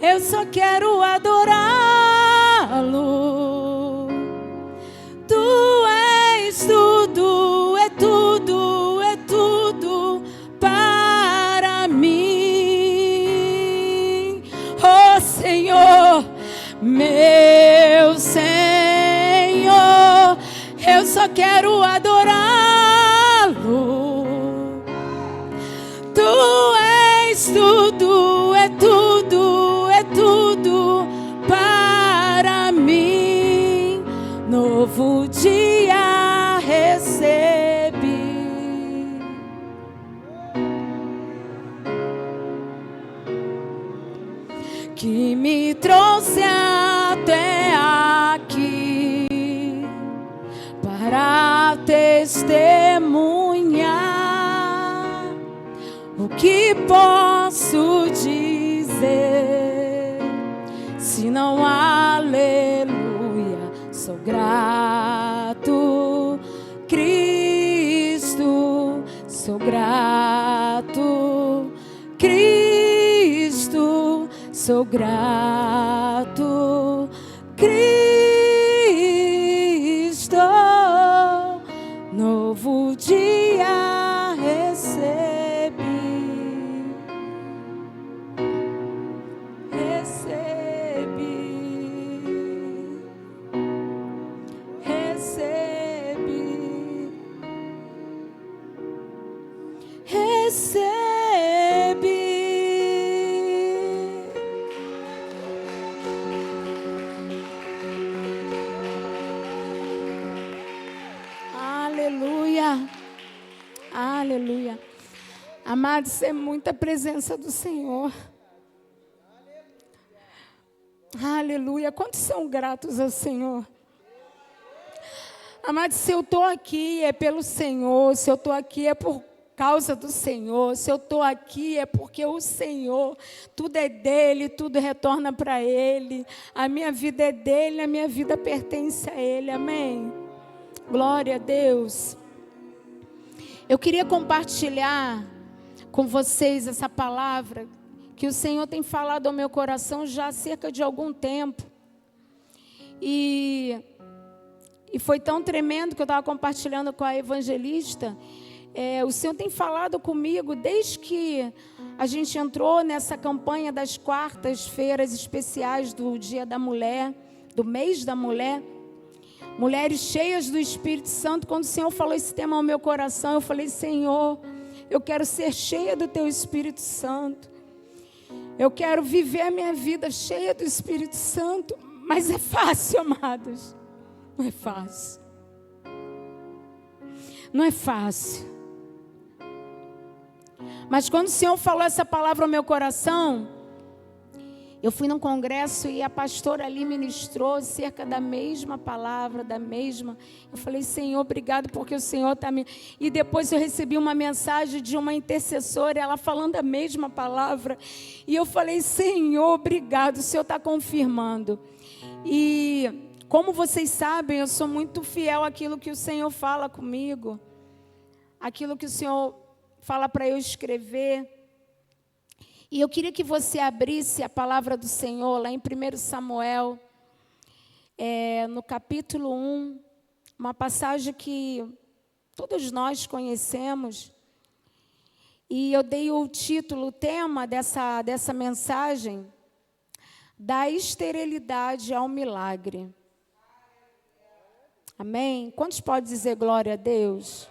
eu só quero adorá-lo. Tu és tudo, é tudo, é tudo para mim, oh Senhor, meu Senhor, eu só quero adorá-lo. Tu és tudo, é tudo, é tudo para mim. Novo dia recebi, que me trouxe até aqui para testemunhar. O que posso dizer, se não aleluia? Sou grato, Cristo, sou grato, Cristo, sou grato, Cristo. Novo dia recebi, recebi. Aleluia, aleluia. Amados, isso é muita presença do Senhor. Aleluia. Quantos são gratos ao Senhor? Amados, se eu estou aqui é pelo Senhor, se eu estou aqui é por causa do Senhor, se eu estou aqui é porque o Senhor, tudo é dele, tudo retorna para Ele, a minha vida é dele, a minha vida pertence a Ele, amém? Glória a Deus. Eu queria compartilhar com vocês essa palavra que o Senhor tem falado ao meu coração já há cerca de algum tempo. E foi tão tremendo que eu estava compartilhando com a evangelista. O Senhor tem falado comigo desde que a gente entrou nessa campanha das quartas-feiras especiais do Dia da Mulher, do mês da mulher. Mulheres cheias do Espírito Santo. Quando o Senhor falou esse tema ao meu coração, eu falei: Senhor, eu quero ser cheia do Teu Espírito Santo. Eu quero viver a minha vida cheia do Espírito Santo. Mas é fácil, amados. Não é fácil. Não é fácil. Mas quando o Senhor falou essa palavra ao meu coração, eu fui num congresso e a pastora ali ministrou cerca da mesma palavra, da mesma. Eu falei: Senhor, obrigado porque o Senhor está me... E depois eu recebi uma mensagem de uma intercessora, ela falando a mesma palavra. E eu falei: Senhor, obrigado, o Senhor está confirmando. E como vocês sabem, eu sou muito fiel àquilo que o Senhor fala comigo. Aquilo que o Senhor fala para eu escrever. E eu queria que você abrisse a palavra do Senhor lá em 1 Samuel, no capítulo 1, uma passagem que todos nós conhecemos. E eu dei o título, o tema dessa mensagem, da esterilidade ao milagre. Amém? Quantos podem dizer glória a Deus?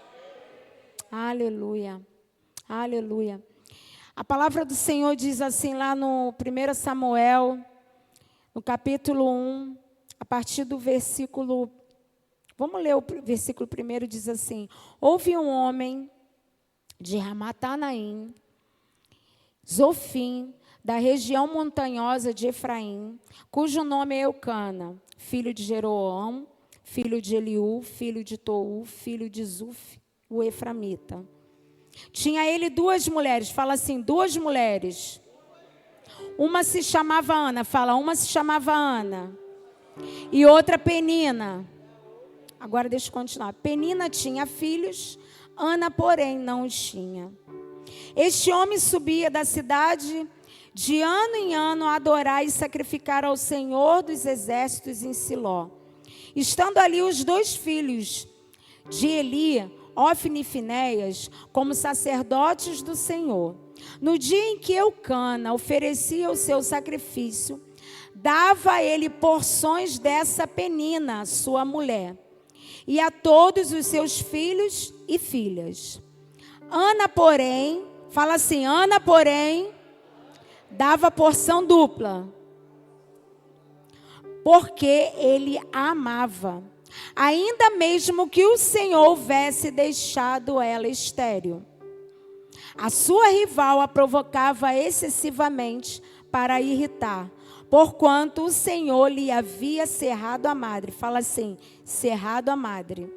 Aleluia, aleluia. A palavra do Senhor diz assim lá no 1 Samuel, no capítulo 1, a partir do versículo... Vamos ler o versículo primeiro, diz assim: Houve um homem de Ramatanaim, Zofim, da região montanhosa de Efraim, cujo nome é Eucana, filho de Jeroão, filho de Eliú, filho de Tou, filho de Zuf, o Eframita. Tinha ele duas mulheres, fala assim, duas mulheres. Uma se chamava Ana, fala, uma se chamava Ana. E outra Penina. Agora deixa eu continuar. Penina tinha filhos, Ana, porém, não os tinha. Este homem subia da cidade de ano em ano a adorar e sacrificar ao Senhor dos exércitos em Siló. Estando ali os 2 filhos de Eli, Ofni e Finéias, como sacerdotes do Senhor. No dia em que Eucana oferecia o seu sacrifício, dava a ele porções dessa Penina, sua mulher, e a todos os seus filhos e filhas. Ana, porém, fala assim, Ana, porém, dava porção dupla, porque ele a amava, ainda mesmo que o Senhor houvesse deixado ela estéril. A sua rival a provocava excessivamente para irritar, porquanto o Senhor lhe havia cerrado a madre. Fala assim, cerrado a madre.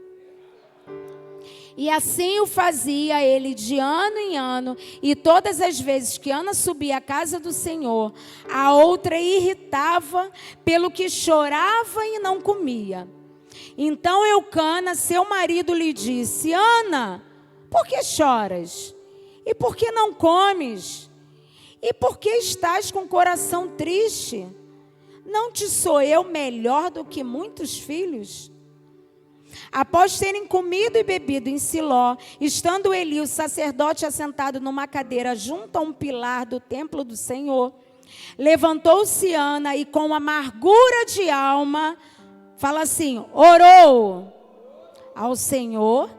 E assim o fazia ele de ano em ano, e todas as vezes que Ana subia à casa do Senhor, a outra irritava, pelo que chorava e não comia. Então Eucana, seu marido, lhe disse, Ana, por que choras? E por que não comes? E por que estás com o coração triste? Não te sou eu melhor do que muitos filhos? Após terem comido e bebido em Siló, estando Eli, o sacerdote, assentado numa cadeira junto a um pilar do templo do Senhor, levantou-se Ana e com amargura de alma, fala assim, orou ao Senhor,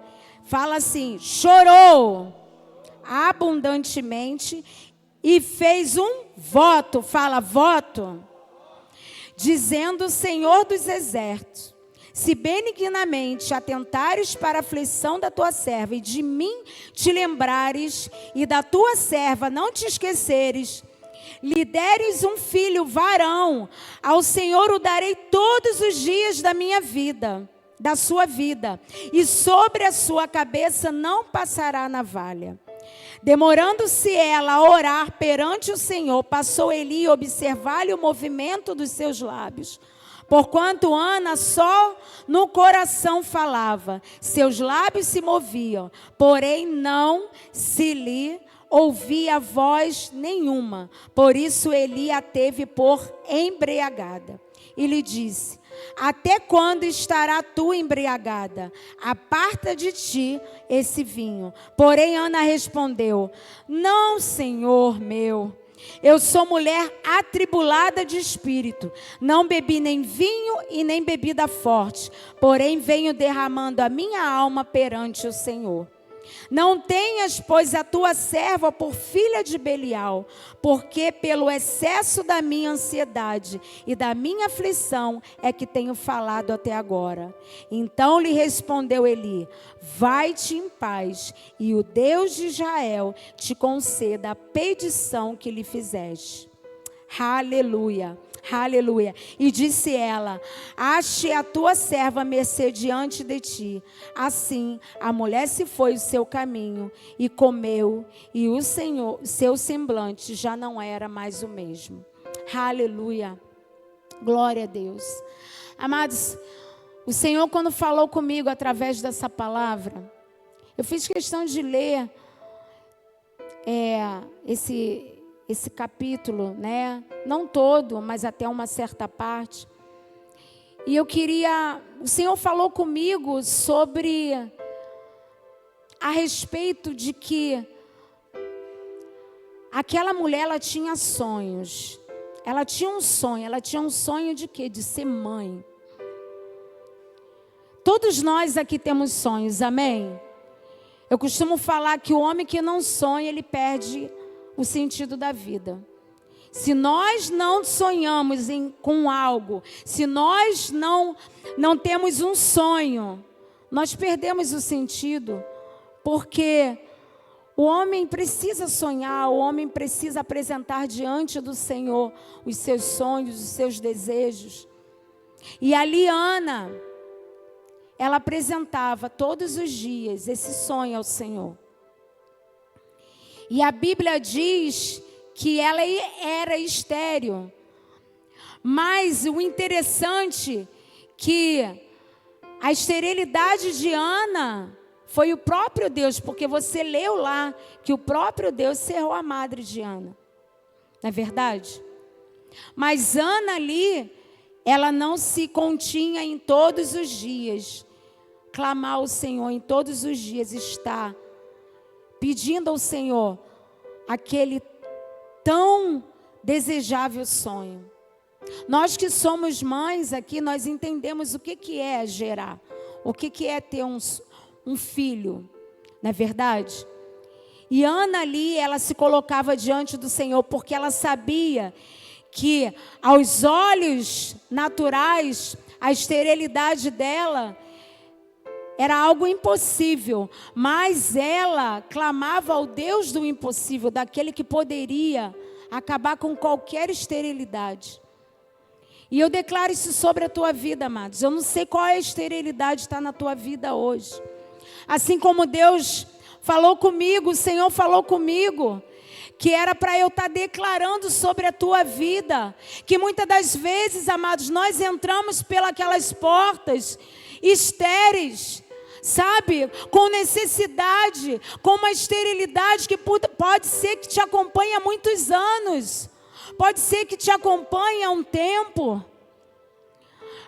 fala assim, chorou abundantemente e fez um voto, fala voto, dizendo, Senhor dos exércitos, se benignamente atentares para a aflição da tua serva e de mim te lembrares e da tua serva não te esqueceres, lhe deres um filho varão, ao Senhor o darei todos os dias da minha vida, da sua vida, e sobre a sua cabeça não passará navalha. Demorando-se ela a orar perante o Senhor, passou Eli a observar-lhe o movimento dos seus lábios. Porquanto Ana só no coração falava, seus lábios se moviam, porém não se lhe ouvia voz nenhuma. Por isso Eli a teve por embriagada. E lhe disse, até quando estará tu embriagada? Aparta de ti esse vinho. Porém Ana respondeu, não, Senhor meu, eu sou mulher atribulada de espírito, não bebi nem vinho e nem bebida forte, porém venho derramando a minha alma perante o Senhor. Não tenhas, pois, a tua serva por filha de Belial, porque pelo excesso da minha ansiedade e da minha aflição é que tenho falado até agora. Então lhe respondeu Eli, vai-te em paz, e o Deus de Israel te conceda a petição que lhe fizeste. Aleluia. Aleluia. E disse ela, ache a tua serva mercê diante de ti. Assim a mulher se foi o seu caminho e comeu, e o Senhor, seu semblante já não era mais o mesmo. Aleluia. Glória a Deus. Amados, o Senhor quando falou comigo através dessa palavra, eu fiz questão de ler esse capítulo, né? Não todo, mas até uma certa parte. E o Senhor falou comigo sobre a respeito de que aquela mulher, ela tinha sonhos. Ela tinha um sonho de quê? De ser mãe. Todos nós aqui temos sonhos, amém? Eu costumo falar que o homem que não sonha, ele perde o sentido da vida. Se nós não sonhamos com algo, se nós não temos um sonho, nós perdemos o sentido, porque o homem precisa sonhar, o homem precisa apresentar diante do Senhor os seus sonhos, os seus desejos. E ali Ana, ela apresentava todos os dias esse sonho ao Senhor. E a Bíblia diz que ela era estéril. Mas o interessante que a esterilidade de Ana foi o próprio Deus, porque você leu lá que o próprio Deus cerrou a madre de Ana. Não é verdade? Mas Ana ali, ela não se continha em todos os dias. Clamar ao Senhor em todos os dias, está pedindo ao Senhor aquele tão desejável sonho. Nós que somos mães aqui, nós entendemos o que é gerar, o que é ter um filho, não é verdade? E Ana ali, ela se colocava diante do Senhor, porque ela sabia que aos olhos naturais, a esterilidade dela era algo impossível, mas ela clamava ao Deus do impossível, daquele que poderia acabar com qualquer esterilidade. E eu declaro isso sobre a tua vida, amados. Eu não sei qual é a esterilidade que está na tua vida hoje. Assim como Deus falou comigo, o Senhor falou comigo, que era para eu estar declarando sobre a tua vida, que muitas das vezes, amados, nós entramos pelas portas estéreis, sabe, com necessidade, com uma esterilidade que pode ser que te acompanhe há muitos anos, pode ser que te acompanhe há um tempo,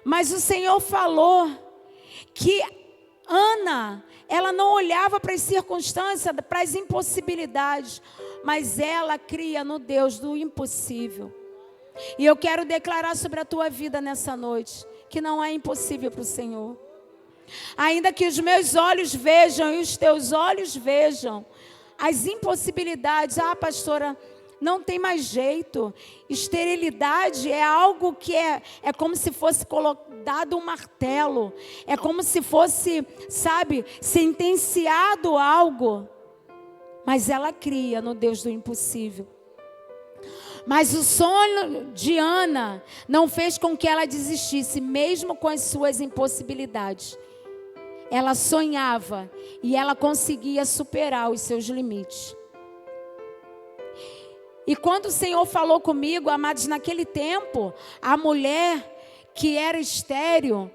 mas o Senhor falou que Ana, ela não olhava para as circunstâncias, para as impossibilidades, mas ela cria no Deus do impossível. E eu quero declarar sobre a tua vida nessa noite, que não é impossível para o Senhor. Ainda que os meus olhos vejam e os teus olhos vejam as impossibilidades. Ah, pastora, não tem mais jeito. Esterilidade é algo que é como se fosse dado um martelo. É como se fosse, sabe, sentenciado algo. Mas ela cria no Deus do impossível. Mas o sonho de Ana não fez com que ela desistisse, mesmo com as suas impossibilidades. Ela sonhava e ela conseguia superar os seus limites. E quando o Senhor falou comigo, amados, naquele tempo, a mulher que era estéril,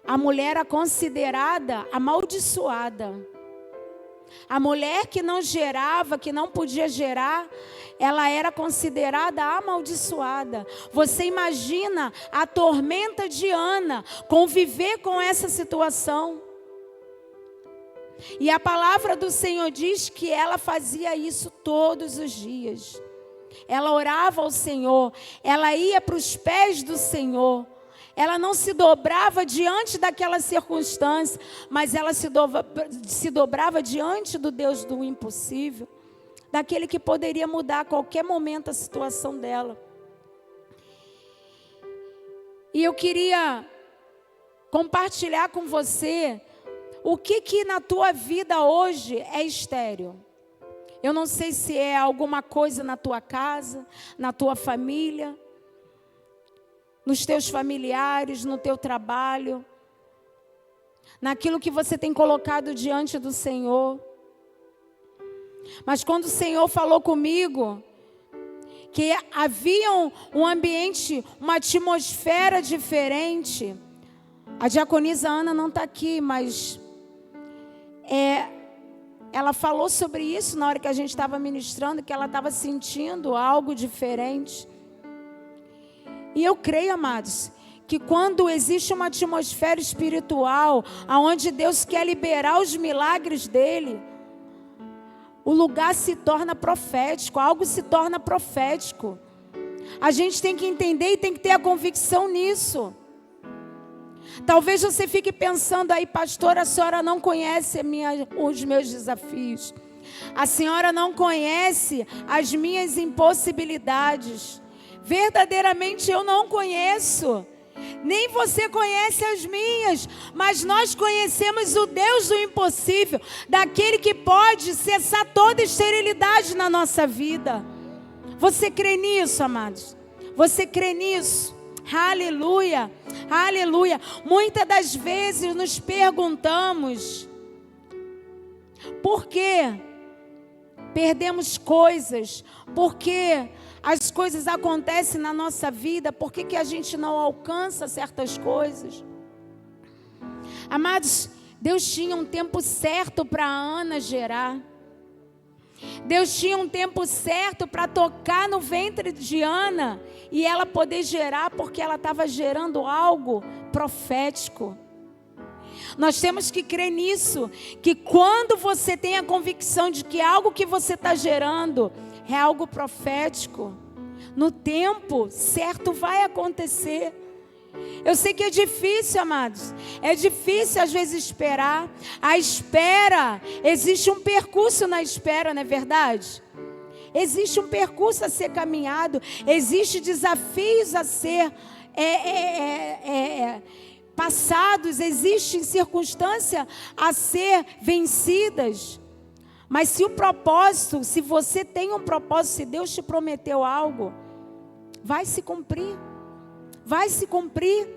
a mulher era considerada amaldiçoada. A mulher que não gerava, que não podia gerar, ela era considerada amaldiçoada. Você imagina a tormenta de Ana conviver com essa situação. E a palavra do Senhor diz que ela fazia isso todos os dias. Ela orava ao Senhor, ela ia para os pés do Senhor. Ela não se dobrava diante daquela circunstância, mas ela se dobrava diante do Deus do impossível, daquele que poderia mudar a qualquer momento a situação dela. E eu queria compartilhar com você o que na tua vida hoje é estéril. Eu não sei se é alguma coisa na tua casa, na tua família, nos teus familiares, no teu trabalho, naquilo que você tem colocado diante do Senhor. Mas quando o Senhor falou comigo que havia um ambiente, uma atmosfera diferente, a diaconisa Ana não está aqui, mas ela falou sobre isso na hora que a gente estava ministrando, que ela estava sentindo algo diferente. E eu creio, amados, que quando existe uma atmosfera espiritual, onde Deus quer liberar os milagres dele, o lugar se torna profético, algo se torna profético. A gente tem que entender e tem que ter a convicção nisso. Talvez você fique pensando aí, pastora, a senhora não conhece os meus desafios. A senhora não conhece as minhas impossibilidades. Verdadeiramente eu não conheço. Nem você conhece as minhas. Mas nós conhecemos o Deus do impossível. Daquele que pode cessar toda esterilidade na nossa vida. Você crê nisso, amados? Você crê nisso? Aleluia, aleluia. Muitas das vezes nos perguntamos: por que perdemos coisas? Por que as coisas acontecem na nossa vida? Por que a gente não alcança certas coisas? Amados, Deus tinha um tempo certo para Ana gerar. Deus tinha um tempo certo para tocar no ventre de Ana e ela poder gerar, porque ela estava gerando algo profético. Nós temos que crer nisso, que quando você tem a convicção de que algo que você está gerando é algo profético, no tempo certo vai acontecer. Eu sei que é difícil, amados. É difícil às vezes esperar. A espera, existe um percurso na espera, não é verdade? Existe um percurso a ser caminhado. Existem desafios a ser passados. Existem circunstâncias a ser vencidas. Mas se o propósito, se você tem um propósito, se Deus te prometeu algo, vai se cumprir. Vai se cumprir.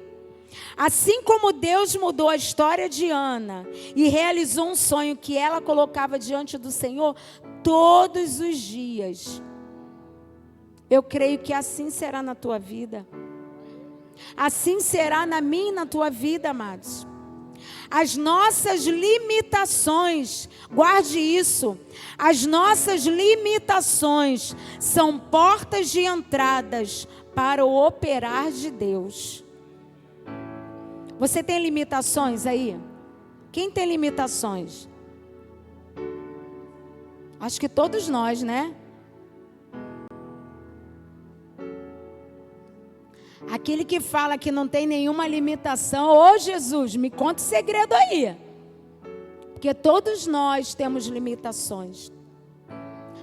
Assim como Deus mudou a história de Ana e realizou um sonho que ela colocava diante do Senhor todos os dias, eu creio que assim será na tua vida. Assim será na minha e na tua vida, amados. As nossas limitações, guarde isso, as nossas limitações são portas de entradas para o operar de Deus. Você tem limitações aí? Quem tem limitações? Acho que todos nós, né? Aquele que fala que não tem nenhuma limitação, ô Jesus, me conta o segredo aí. Porque todos nós temos limitações.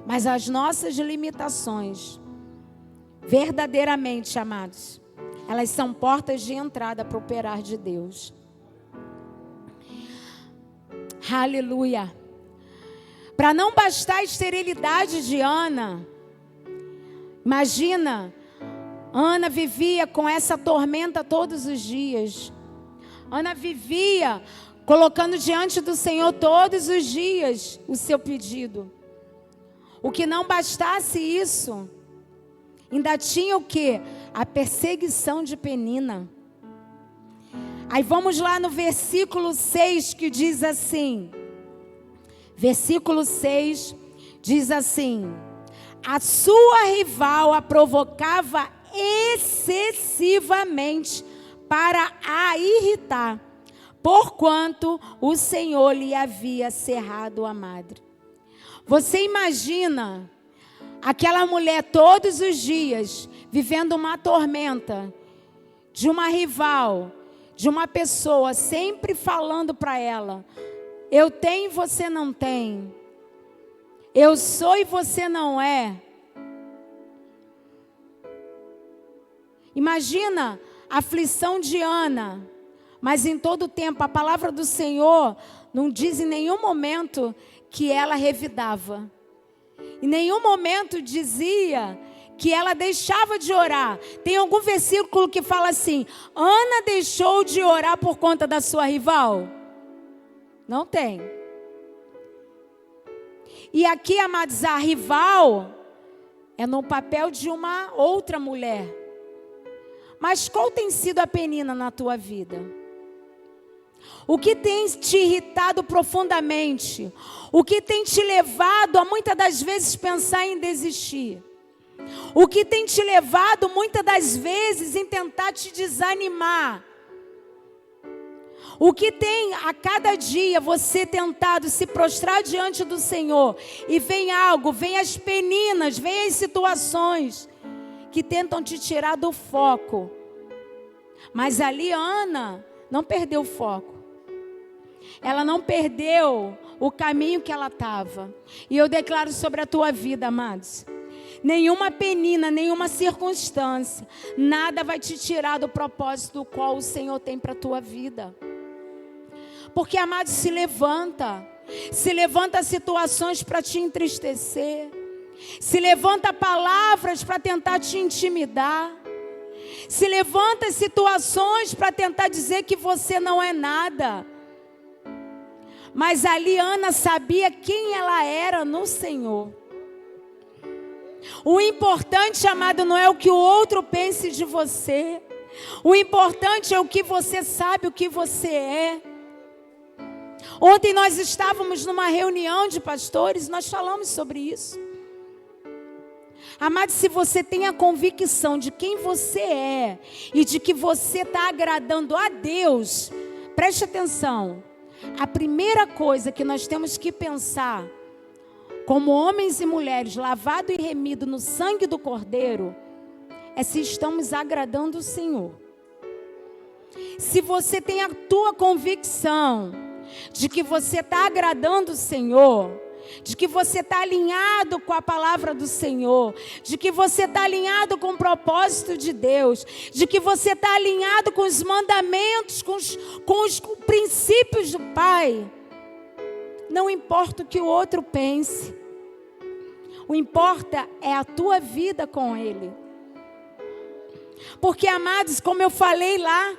Mas as nossas limitações, verdadeiramente, amados, elas são portas de entrada para o operar de Deus. Aleluia. Para não bastar a esterilidade de Ana, imagina, Ana vivia com essa tormenta todos os dias. Ana vivia colocando diante do Senhor todos os dias o seu pedido. O que não bastasse isso, ainda tinha o quê? A perseguição de Penina. Aí vamos lá no versículo 6 que diz assim. Versículo 6 diz assim: a sua rival a provocava excessivamente para a irritar, porquanto o Senhor lhe havia cerrado a madre. Você imagina aquela mulher todos os dias vivendo uma tormenta de uma rival, de uma pessoa sempre falando para ela: eu tenho e você não tem, eu sou e você não é. Imagina a aflição de Ana, mas em todo tempo a palavra do Senhor não diz em nenhum momento que ela revidava. Em nenhum momento dizia que ela deixava de orar. Tem algum versículo que fala assim: Ana deixou de orar por conta da sua rival? Não tem. E aqui, amados, a rival é no papel de uma outra mulher. Mas qual tem sido a Penina na tua vida? O que tem te irritado profundamente? O que tem te levado a muitas das vezes pensar em desistir? O que tem te levado muitas das vezes em tentar te desanimar? O que tem a cada dia você tentado se prostrar diante do Senhor e vem algo, vem as peninas, vem as situações que tentam te tirar do foco. Mas ali Ana não perdeu o foco. Ela não perdeu o caminho que ela estava. E eu declaro sobre a tua vida, amados, nenhuma penina, nenhuma circunstância, nada vai te tirar do propósito do qual o Senhor tem para a tua vida. Porque, amados, se levanta situações para te entristecer, se levanta palavras para tentar te intimidar, se levanta situações para tentar dizer que você não é nada. Mas ali Ana sabia quem ela era no Senhor. O importante, amado, não é o que o outro pense de você. O importante é o que você sabe, o que você é. Ontem nós estávamos numa reunião de pastores, nós falamos sobre isso. Amado, se você tem a convicção de quem você é e de que você está agradando a Deus, preste atenção. A primeira coisa que nós temos que pensar, como homens e mulheres lavados e remidos no sangue do Cordeiro, é se estamos agradando o Senhor. Se você tem a tua convicção de que você está agradando o Senhor, de que você está alinhado com a palavra do Senhor, de que você está alinhado com o propósito de Deus, de que você está alinhado com os mandamentos, com os princípios do Pai, não importa o que o outro pense, o importa é a tua vida com Ele. Porque, amados, como eu falei lá,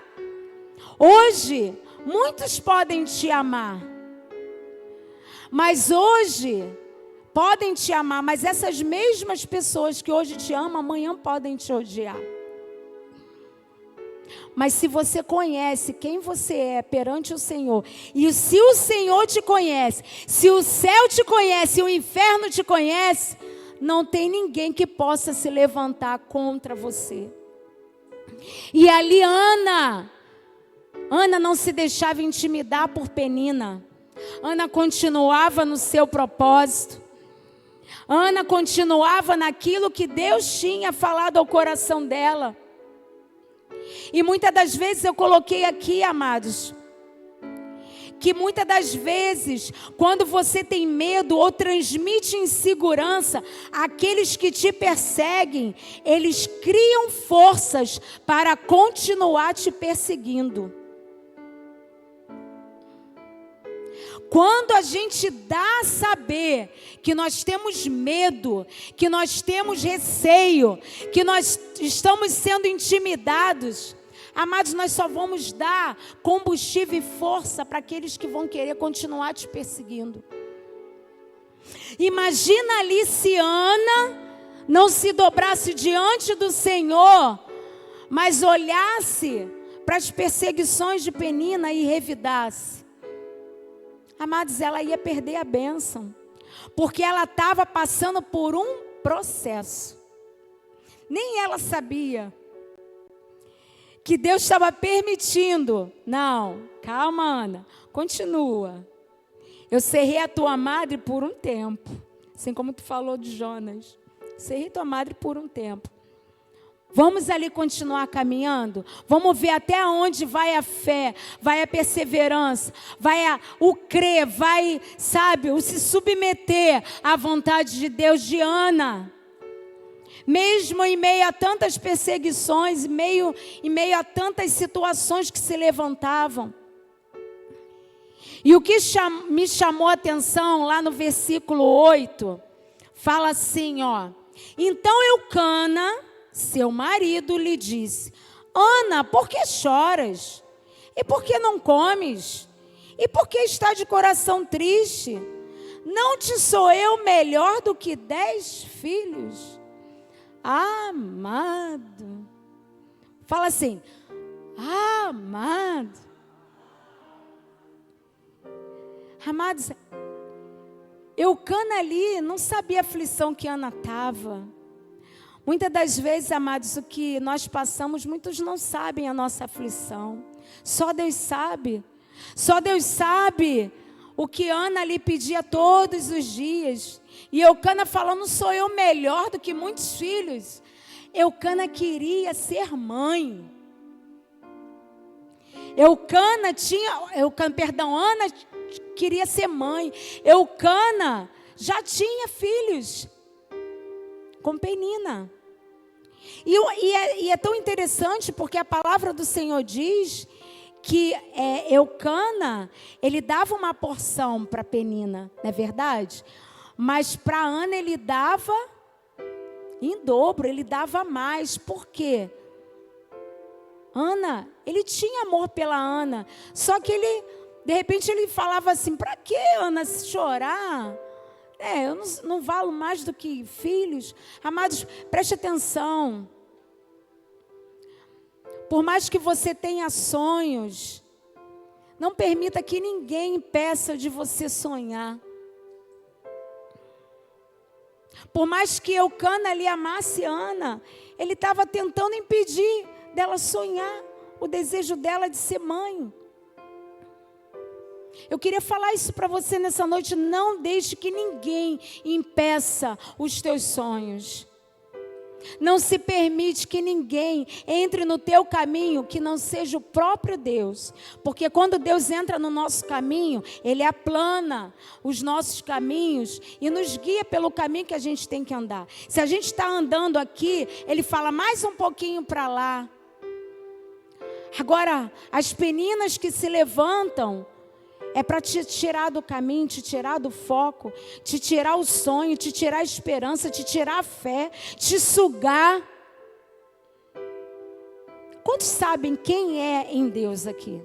hoje muitos podem te amar, mas hoje podem te amar, mas essas mesmas pessoas que hoje te amam, amanhã podem te odiar. Mas se você conhece quem você é perante o Senhor, e se o Senhor te conhece, se o céu te conhece, e o inferno te conhece, não tem ninguém que possa se levantar contra você. E ali Ana não se deixava intimidar por Penina. Ana continuava no seu propósito. Ana continuava naquilo que Deus tinha falado ao coração dela. E muitas das vezes eu coloquei aqui, amados, que muitas das vezes, quando você tem medo ou transmite insegurança, aqueles que te perseguem, eles criam forças para continuar te perseguindo. Quando a gente dá a saber que nós temos medo, que nós temos receio, que nós estamos sendo intimidados, amados, nós só vamos dar combustível e força para aqueles que vão querer continuar te perseguindo. Imagina ali se Ana não se dobrasse diante do Senhor, mas olhasse para as perseguições de Penina e revidasse. Amados, ela ia perder a bênção, porque ela estava passando por um processo. Nem ela sabia que Deus estava permitindo. Não, calma, Ana, continua. Eu serrei a tua madre por um tempo, assim como tu falou de Jonas. Serrei tua madre por um tempo. Vamos ali continuar caminhando? Vamos ver até onde vai a fé, vai a perseverança, vai o crer, vai, sabe, o se submeter à vontade de Deus de Ana. Mesmo em meio a tantas perseguições, em meio a tantas situações que se levantavam. E o que me chamou a atenção lá no versículo 8, fala assim, ó. Então Eucana, seu marido, lhe disse: Ana, por que choras? E por que não comes? E por que está de coração triste? Não te sou eu melhor do que 10 filhos? Amado. Fala assim, amado. Amados, Eucana ali não sabia a aflição que Ana estava. Muitas das vezes, amados, o que nós passamos, muitos não sabem a nossa aflição. Só Deus sabe. Só Deus sabe o que Ana lhe pedia todos os dias. E Eucana falou, não sou eu melhor do que muitos filhos. Eucana queria ser mãe. Ana queria ser mãe. Eucana já tinha filhos com Penina. E é tão interessante porque a palavra do Senhor diz que Eucana, ele dava uma porção para Penina, não é verdade? Mas para Ana ele dava em dobro, ele dava mais. Por quê? Ana, ele tinha amor pela Ana, só que de repente ele falava assim, para que Ana chorar? Eu não valo mais do que filhos. Amados, preste atenção. Por mais que você tenha sonhos, Não permita que ninguém impeça de você sonhar. Por mais que Eucana ali amasse Ana, ele estava tentando impedir dela sonhar o desejo dela de ser mãe. Eu queria falar isso para você nessa noite. Não deixe que ninguém impeça os teus sonhos. Não se permite que ninguém entre no teu caminho que não seja o próprio Deus. Porque quando Deus entra no nosso caminho, Ele aplana os nossos caminhos e nos guia pelo caminho que a gente tem que andar. Se a gente está andando aqui, Ele fala mais um pouquinho para lá. Agora, as peninas que se levantam, é para te tirar do caminho, te tirar do foco, te tirar o sonho, te tirar a esperança, te tirar a fé, te sugar. Quantos sabem quem é em Deus aqui?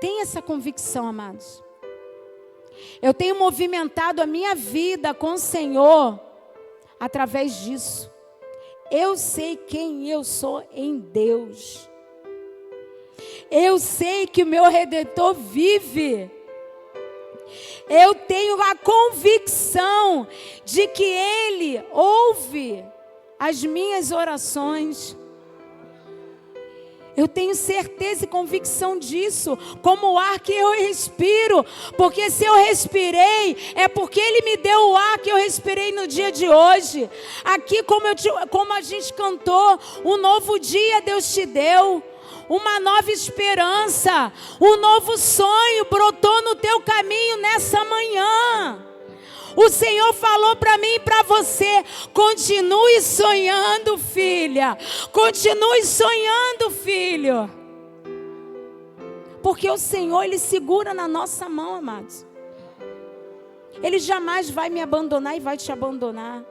Tem essa convicção, amados. Eu tenho movimentado a minha vida com o Senhor através disso. Eu sei quem eu sou em Deus. Eu sei que o meu Redentor vive. Eu tenho a convicção de que Ele ouve as minhas orações. Eu tenho certeza e convicção disso, como o ar que eu respiro. Porque se eu respirei, é porque Ele me deu o ar que eu respirei no dia de hoje. Aqui, como a gente cantou, um novo dia Deus te deu. Uma nova esperança, um novo sonho brotou no teu caminho nessa manhã. O Senhor falou para mim e para você: continue sonhando, filha. Continue sonhando, filho. Porque o Senhor, Ele segura na nossa mão, amados. Ele jamais vai me abandonar e vai te abandonar.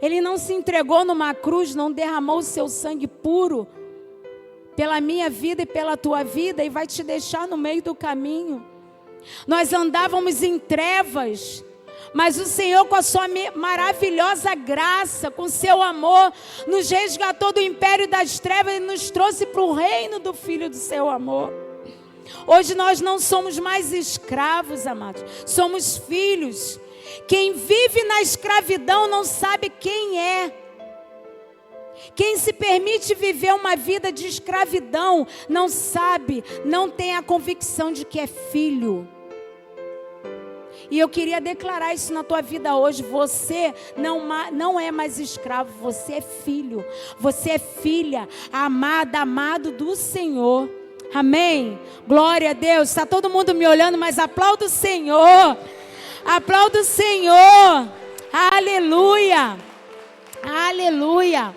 Ele não se entregou numa cruz, não derramou o seu sangue puro pela minha vida e pela tua vida e vai te deixar no meio do caminho. Nós andávamos em trevas, mas o Senhor, com a sua maravilhosa graça, com seu amor, nos resgatou do império das trevas e nos trouxe para o reino do Filho do seu amor. Hoje nós não somos mais escravos, amados, somos filhos. Quem vive na escravidão não sabe quem é. Quem se permite viver uma vida de escravidão não sabe, não tem a convicção de que é filho. E eu queria declarar isso na tua vida hoje. Você não é mais escravo, você é filho. Você é filha, amada, amado do Senhor. Amém? Glória a Deus. Está todo mundo me olhando, mas aplauda o Senhor. Aplauda o Senhor. Aleluia. Aleluia.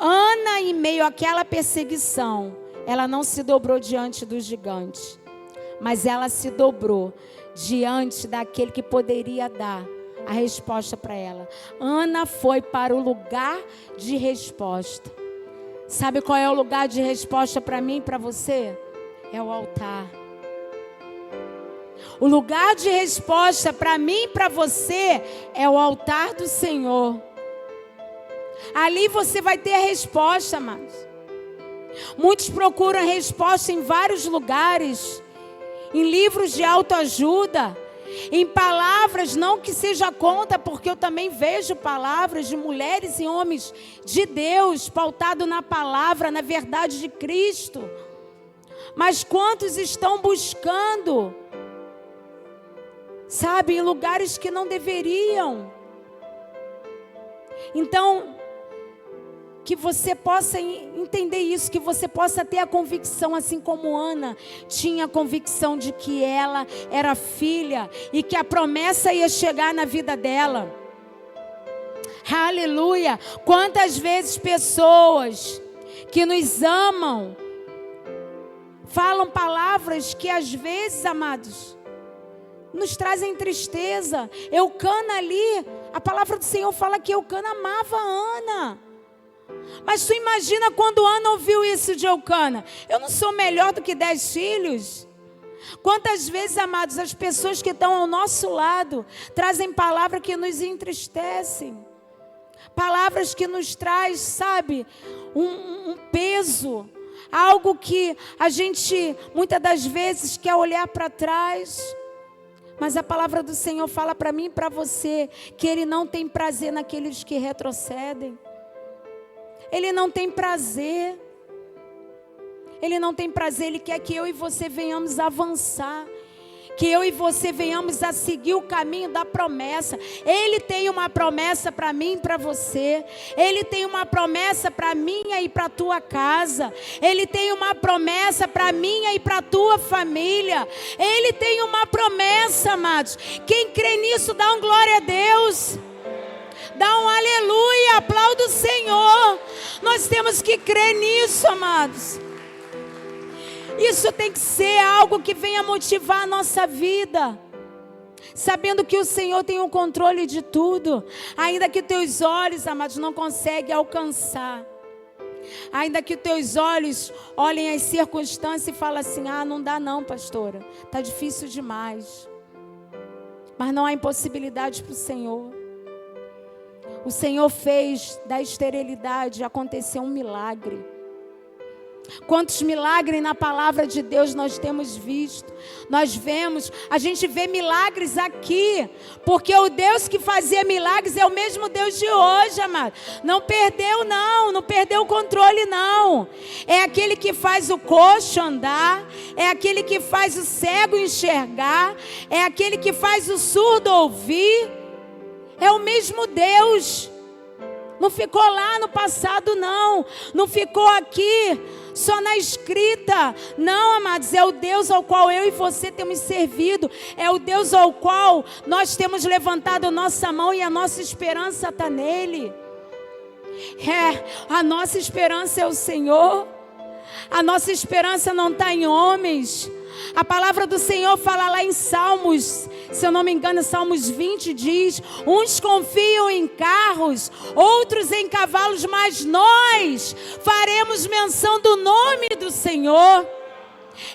Ana, em meio àquela perseguição, ela não se dobrou diante do gigante, mas ela se dobrou diante daquele que poderia dar a resposta para ela. Ana foi para o lugar de resposta. Sabe qual é o lugar de resposta para mim e para você? É o altar. O lugar de resposta para mim e para você é o altar do Senhor. Ali você vai ter a resposta, amados. Muitos procuram a resposta em vários lugares, em livros de autoajuda, em palavras, não que seja contra, porque eu também vejo palavras de mulheres e homens de Deus, pautado na palavra, na verdade de Cristo. Mas quantos estão buscando, sabe, em lugares que não deveriam? Então, que você possa entender isso, que você possa ter a convicção, assim como Ana tinha a convicção de que ela era filha e que a promessa ia chegar na vida dela. Aleluia! Quantas vezes pessoas que nos amam falam palavras que às vezes, amados, nos trazem tristeza. Eucana ali, a palavra do Senhor fala que Eucana amava Ana. Mas tu imagina quando Ana ouviu isso de Eucana: eu não sou melhor do que 10 filhos. Quantas vezes, amados, as pessoas que estão ao nosso lado trazem palavras que nos entristecem. Palavras que nos traz, sabe, um peso, algo que a gente muitas das vezes quer olhar para trás. Mas a palavra do Senhor fala para mim e para você que Ele não tem prazer naqueles que retrocedem. Ele não tem prazer. Ele não tem prazer, Ele quer que eu e você venhamos avançar. Que eu e você venhamos a seguir o caminho da promessa. Ele tem uma promessa para mim e para você. Ele tem uma promessa para minha e para a tua casa. Ele tem uma promessa para minha e para a tua família. Ele tem uma promessa, amados. Quem crê nisso, dá um glória a Deus. Dá um aleluia, aplauda o Senhor. Nós temos que crer nisso, amados. Isso tem que ser algo que venha motivar a nossa vida. Sabendo que o Senhor tem o controle de tudo. Ainda que teus olhos, amados, não conseguem alcançar. Ainda que teus olhos olhem as circunstâncias e falem assim: ah, não dá não, pastora. Está difícil demais. Mas não há impossibilidade para o Senhor. O Senhor fez da esterilidade acontecer um milagre. Quantos milagres na palavra de Deus nós temos visto. Nós vemos, a gente vê milagres aqui, porque o Deus que fazia milagres é o mesmo Deus de hoje, amado. Não perdeu não, não perdeu o controle não. É aquele que faz o coxo andar, é aquele que faz o cego enxergar, é aquele que faz o surdo ouvir. É o mesmo Deus. Não ficou lá no passado não, não ficou aqui só na escrita. Não, amados, é o Deus ao qual eu e você temos servido. É o Deus ao qual nós temos levantado a nossa mão e a nossa esperança está nele. A nossa esperança é o Senhor. A nossa esperança não está em homens. A palavra do Senhor fala lá em Salmos, se eu não me engano, Salmos 20 diz: uns confiam em carros, outros em cavalos, mas nós faremos menção do nome do Senhor.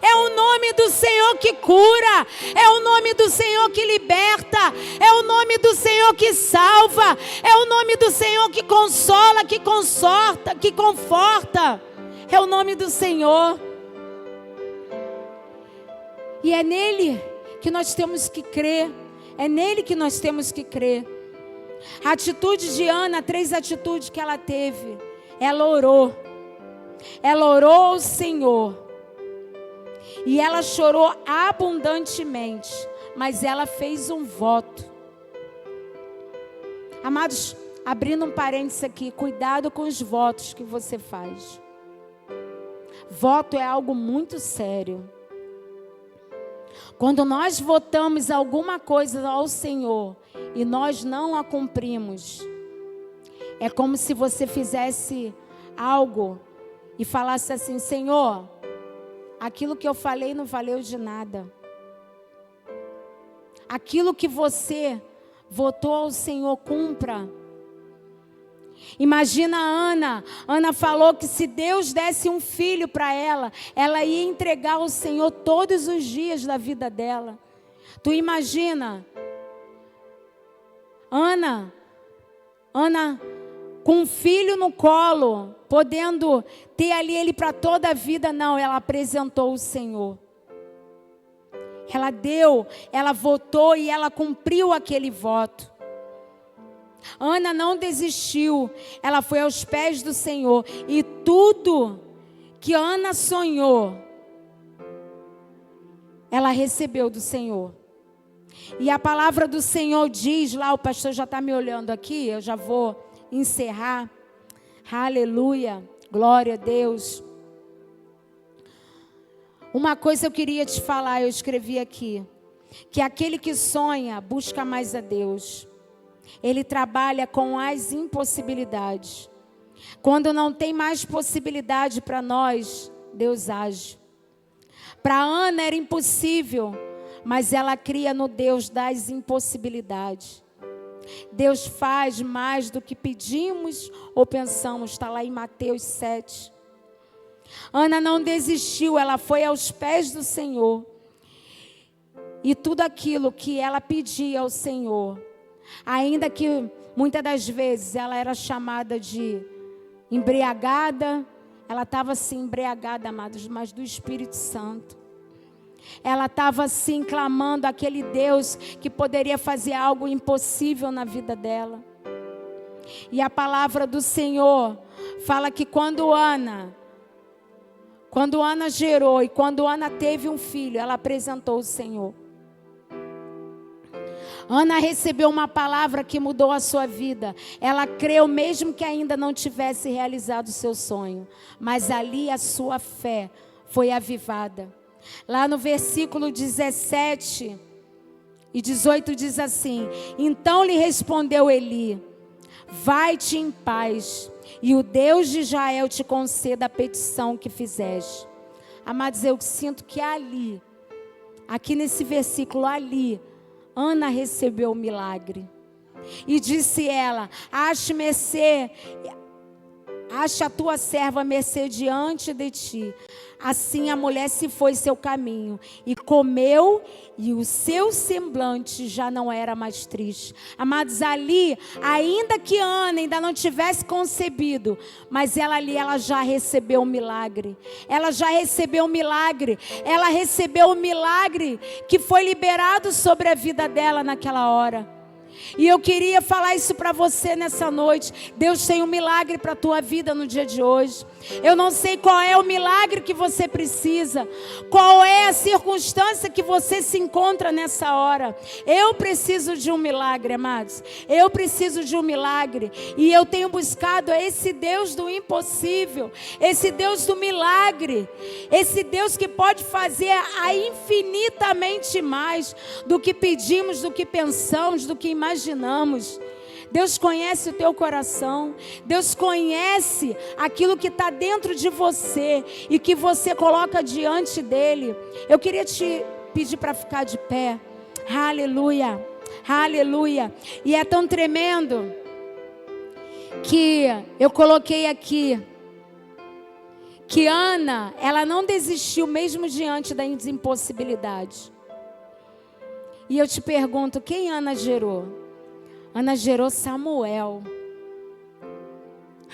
É o nome do Senhor que cura, é o nome do Senhor que liberta, é o nome do Senhor que salva, é o nome do Senhor que consola, que consorta, que conforta. É o nome do Senhor. E é nele que nós temos que crer. É nele que nós temos que crer. A atitude de Ana, 3 atitudes que ela teve. Ela orou. Ela orou ao Senhor. E ela chorou abundantemente. Mas ela fez um voto. Amados, abrindo um parênteses aqui. Cuidado com os votos que você faz. Voto é algo muito sério. Quando nós votamos alguma coisa ao Senhor e nós não a cumprimos, é como se você fizesse algo e falasse assim: Senhor, aquilo que eu falei não valeu de nada. Aquilo que você votou ao Senhor, cumpra. Imagina a Ana. Ana falou que se Deus desse um filho para ela, ela ia entregar ao Senhor todos os dias da vida dela. Tu imagina? Ana com um filho no colo, podendo ter ali ele para toda a vida. Não, ela apresentou o Senhor. Ela deu, ela votou e ela cumpriu aquele voto. Ana não desistiu, ela foi aos pés do Senhor, e tudo que Ana sonhou, ela recebeu do Senhor. E a palavra do Senhor diz lá, o pastor já está me olhando aqui, eu já vou encerrar. Aleluia, glória a Deus. Uma coisa eu queria te falar, eu escrevi aqui, que aquele que sonha busca mais a Deus. Ele trabalha com as impossibilidades. Quando não tem mais possibilidade para nós, Deus age. Para Ana era impossível, mas ela cria no Deus das impossibilidades. Deus faz mais do que pedimos ou pensamos. Está lá em Mateus 7. Ana não desistiu, ela foi aos pés do Senhor. E tudo aquilo que ela pedia ao Senhor, ainda que Muitas das vezes ela era chamada de embriagada. Ela estava assim embriagada, amados, mas do Espírito Santo. Ela estava assim clamando aquele Deus que poderia fazer algo impossível na vida dela. E a palavra do Senhor fala que quando Ana gerou e quando Ana teve um filho, ela apresentou o Senhor. Ana recebeu uma palavra que mudou a sua vida. Ela creu mesmo que ainda não tivesse realizado o seu sonho. Mas ali a sua fé foi avivada. Lá no versículo 17 e 18 diz assim: então lhe respondeu Eli: vai-te em paz, e o Deus de Israel te conceda a petição que fizeste. Amados, eu sinto que ali, aqui nesse versículo ali, Ana recebeu o milagre. E disse ela: ache a tua serva mercê diante de ti. Assim a mulher se foi seu caminho e comeu, e o seu semblante já não era mais triste. Amados, ali, ainda que Ana ainda não tivesse concebido, mas ela já recebeu o milagre. Ela já recebeu o milagre. Ela recebeu o milagre que foi liberado sobre a vida dela naquela hora. E eu queria falar isso para você nessa noite. Deus tem um milagre para a tua vida no dia de hoje. Eu não sei qual é o milagre que você precisa, qual é a circunstância que você se encontra nessa hora. Eu preciso de um milagre, amados. Eu preciso de um milagre. E eu tenho buscado esse Deus do impossível, esse Deus do milagre, esse Deus que pode fazer infinitamente mais do que pedimos, do que pensamos, do que imaginamos. Deus conhece o teu coração. Deus conhece aquilo que está dentro de você e que você coloca diante dele. Eu queria te pedir para ficar de pé. Aleluia, aleluia. E é tão tremendo que eu coloquei aqui que Ana, ela não desistiu mesmo diante da impossibilidade. E eu te pergunto, quem Ana gerou? Ana gerou Samuel.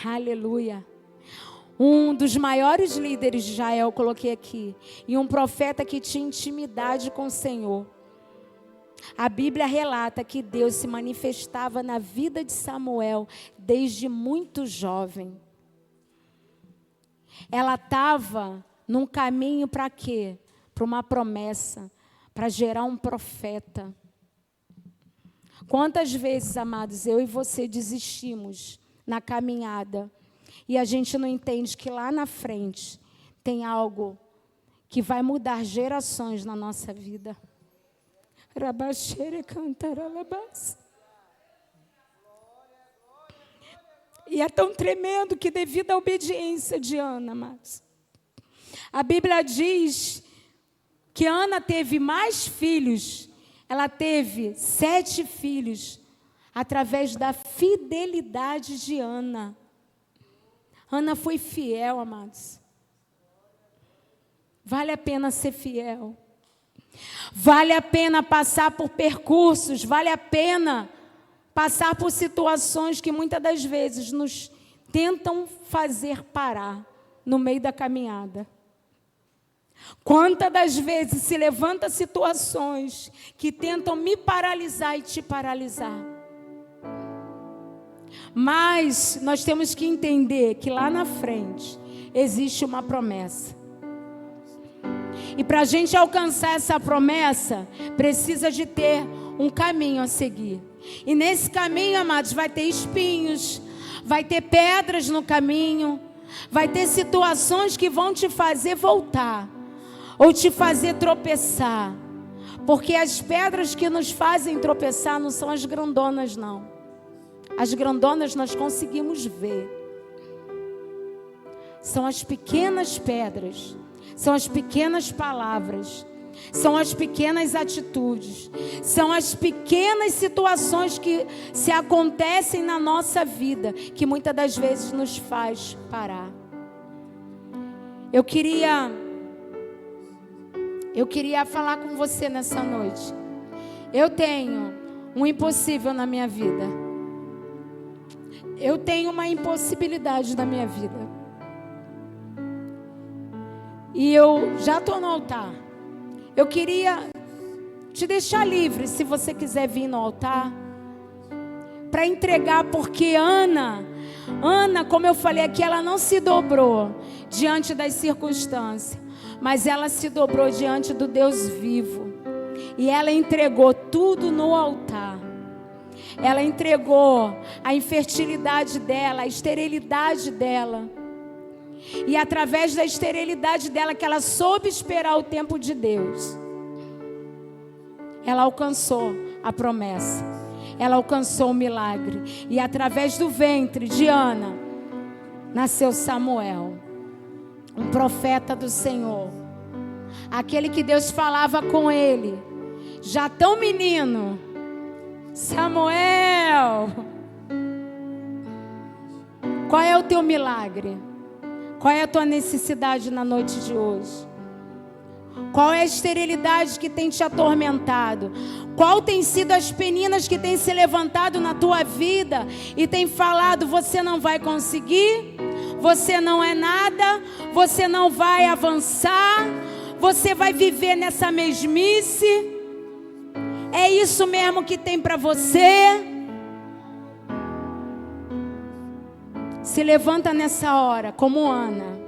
Aleluia. Um dos maiores líderes de Israel, eu coloquei aqui. E um profeta que tinha intimidade com o Senhor. A Bíblia relata que Deus se manifestava na vida de Samuel desde muito jovem. Ela estava num caminho para quê? Para uma promessa, para gerar um profeta. Quantas vezes, amados, eu e você desistimos na caminhada e a gente não entende que lá na frente tem algo que vai mudar gerações na nossa vida. E é tão tremendo que devido à obediência de Ana, amados, a Bíblia diz que Ana teve mais filhos. Ela teve 7 filhos através da fidelidade de Ana. Ana foi fiel, amados. Vale a pena ser fiel. Vale a pena passar por percursos. Vale a pena passar por situações que muitas das vezes nos tentam fazer parar no meio da caminhada. Quantas das vezes se levanta situações que tentam me paralisar e te paralisar. Mas nós temos que entender que lá na frente existe uma promessa. E para a gente alcançar essa promessa, precisa de ter um caminho a seguir. E nesse caminho, amados, vai ter espinhos, vai ter pedras no caminho, vai ter situações que vão te fazer voltar. Ou te fazer tropeçar. Porque as pedras que nos fazem tropeçar não são as grandonas, não. As grandonas nós conseguimos ver. São as pequenas pedras. São as pequenas palavras. São as pequenas atitudes. São as pequenas situações que se acontecem na nossa vida, que muitas das vezes nos faz parar. Eu queria falar com você nessa noite. Eu tenho um impossível na minha vida. eu tenho uma impossibilidade na minha vida. E eu já estou no altar. Eu queria te deixar livre, se você quiser vir no altar, para entregar, porque Ana, como eu falei aqui, ela não se dobrou diante das circunstâncias, mas ela se dobrou diante do Deus vivo. E ela entregou tudo no altar. Ela entregou a infertilidade dela, a esterilidade dela. E através da esterilidade dela, que ela soube esperar o tempo de Deus, ela alcançou a promessa. Ela alcançou o milagre. E através do ventre de Ana, nasceu Samuel, um profeta do Senhor. Aquele que Deus falava com ele, já tão menino: Samuel, qual é o teu milagre? Qual é a tua necessidade na noite de hoje? Qual é a esterilidade que tem te atormentado? Qual tem sido as peninas que tem se levantado na tua vida e tem falado: você não vai conseguir, você não é nada, você não vai avançar, você vai viver nessa mesmice? É isso mesmo que tem para você? Se levanta nessa hora, como Ana,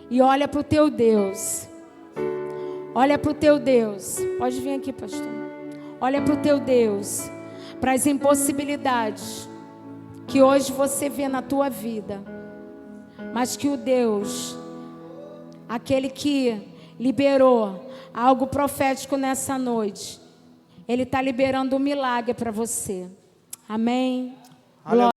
e olha para o teu Deus. Olha para o teu Deus. Pode vir aqui, pastor. Olha para o teu Deus, para as impossibilidades que hoje você vê na tua vida, mas que o Deus, aquele que liberou algo profético nessa noite, Ele está liberando um milagre para você. Amém.